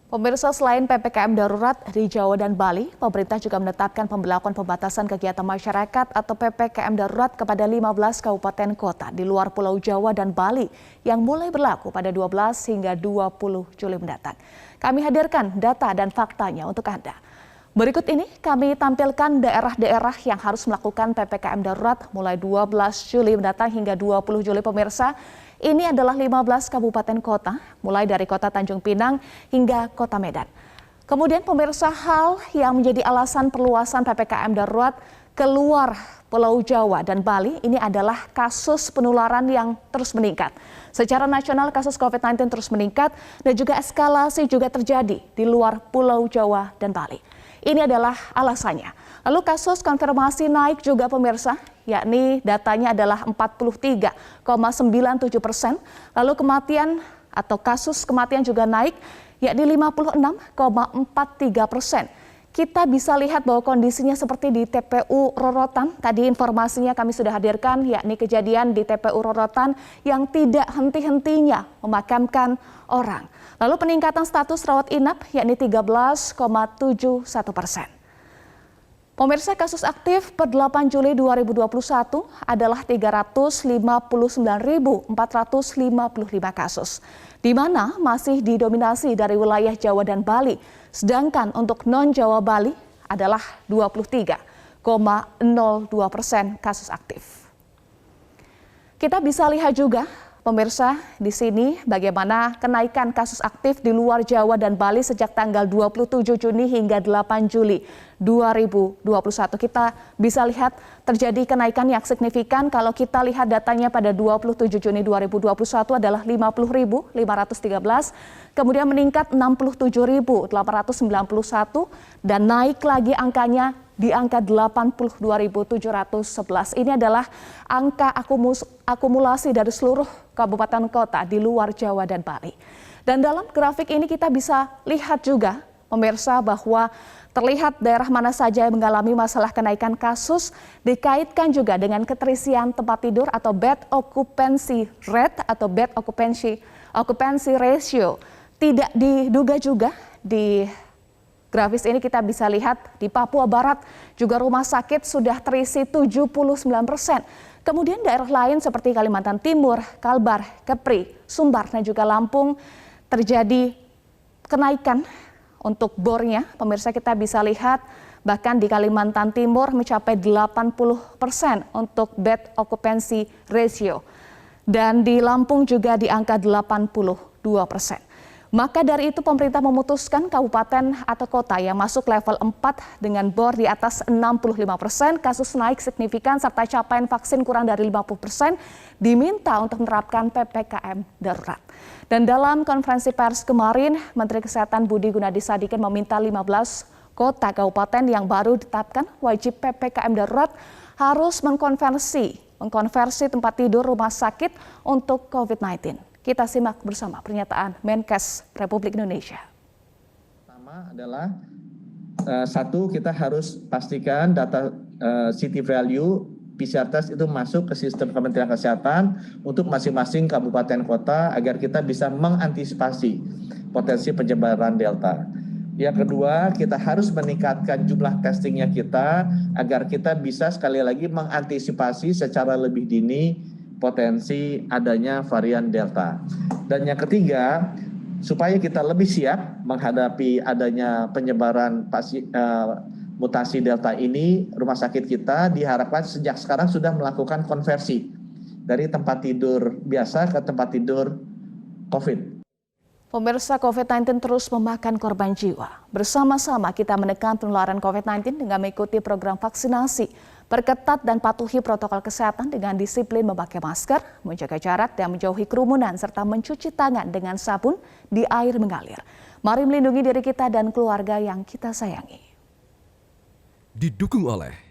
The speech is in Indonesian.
Pemirsa, selain PPKM darurat di Jawa dan Bali, pemerintah juga menetapkan pemberlakuan pembatasan kegiatan masyarakat atau PPKM darurat kepada 15 kabupaten kota di luar Pulau Jawa dan Bali yang mulai berlaku pada 12 hingga 20 Juli mendatang. Kami hadirkan data dan faktanya untuk Anda. Berikut ini kami tampilkan daerah-daerah yang harus melakukan PPKM darurat mulai 12 Juli mendatang hingga 20 Juli pemirsa. Ini adalah 15 kabupaten kota, mulai dari kota Tanjung Pinang hingga kota Medan. Kemudian pemirsa, hal yang menjadi alasan perluasan PPKM darurat keluar Pulau Jawa dan Bali ini adalah kasus penularan yang terus meningkat. Secara nasional kasus COVID-19 terus meningkat dan juga eskalasi juga terjadi di luar Pulau Jawa dan Bali. Ini adalah alasannya. Lalu kasus konfirmasi naik juga pemirsa, yakni datanya adalah 43,97%. Lalu kematian atau kasus kematian juga naik, yakni 56,43%. Kita bisa lihat bahwa kondisinya seperti di TPU Rorotan. Tadi informasinya kami sudah hadirkan, yakni kejadian di TPU Rorotan yang tidak henti-hentinya memakamkan orang. Lalu peningkatan status rawat inap, yakni 13,71%. Pemirsa, kasus aktif per 8 Juli 2021 adalah 359.455 kasus, di mana masih didominasi dari wilayah Jawa dan Bali, sedangkan untuk non-Jawa Bali adalah 23,02% kasus aktif. Kita bisa lihat juga, pemirsa, di sini bagaimana kenaikan kasus aktif di luar Jawa dan Bali sejak tanggal 27 Juni hingga 8 Juli 2021. Kita bisa lihat terjadi kenaikan yang signifikan. Kalau kita lihat datanya pada 27 Juni 2021 adalah 50.513, kemudian meningkat 67.891 dan naik lagi angkanya di angka 82.711. Ini adalah angka akumulasi dari seluruh kabupaten kota di luar Jawa dan Bali. Dan dalam grafik ini kita bisa lihat juga, pemirsa, bahwa terlihat daerah mana saja yang mengalami masalah kenaikan kasus dikaitkan juga dengan keterisian tempat tidur atau bed occupancy rate atau bed occupancy ratio. Tidak diduga juga di grafis ini kita bisa lihat di Papua Barat juga rumah sakit sudah terisi 79%. Kemudian daerah lain seperti Kalimantan Timur, Kalbar, Kepri, Sumbar dan juga Lampung terjadi kenaikan untuk bornya. Pemirsa, kita bisa lihat bahkan di Kalimantan Timur mencapai 80% untuk bed occupancy ratio. Dan di Lampung juga di angka 82%. Maka dari itu pemerintah memutuskan kabupaten atau kota yang masuk level 4 dengan bor di atas 65%, kasus naik signifikan serta capaian vaksin kurang dari 50%, diminta untuk menerapkan PPKM darurat. Dan dalam konferensi pers kemarin, Menteri Kesehatan Budi Gunadi Sadikin meminta 15 kota kabupaten yang baru ditetapkan wajib PPKM darurat harus mengkonversi tempat tidur rumah sakit untuk COVID-19. Kita simak bersama pernyataan Menkes Republik Indonesia. Pertama adalah satu, kita harus pastikan data city value PCR test itu masuk ke sistem Kementerian Kesehatan untuk masing-masing kabupaten kota agar kita bisa mengantisipasi potensi penyebaran Delta. Yang kedua, kita harus meningkatkan jumlah testingnya kita agar kita bisa sekali lagi mengantisipasi secara lebih dini potensi adanya varian Delta. Dan yang ketiga, supaya kita lebih siap menghadapi adanya penyebaran mutasi Delta ini, rumah sakit kita diharapkan sejak sekarang sudah melakukan konversi dari tempat tidur biasa ke tempat tidur COVID. Pemirsa, COVID-19 terus memakan korban jiwa. Bersama-sama kita menekan penularan COVID-19 dengan mengikuti program vaksinasi, perketat dan patuhi protokol kesehatan dengan disiplin memakai masker, menjaga jarak dan menjauhi kerumunan, serta mencuci tangan dengan sabun di air mengalir. Mari melindungi diri kita dan keluarga yang kita sayangi. Didukung oleh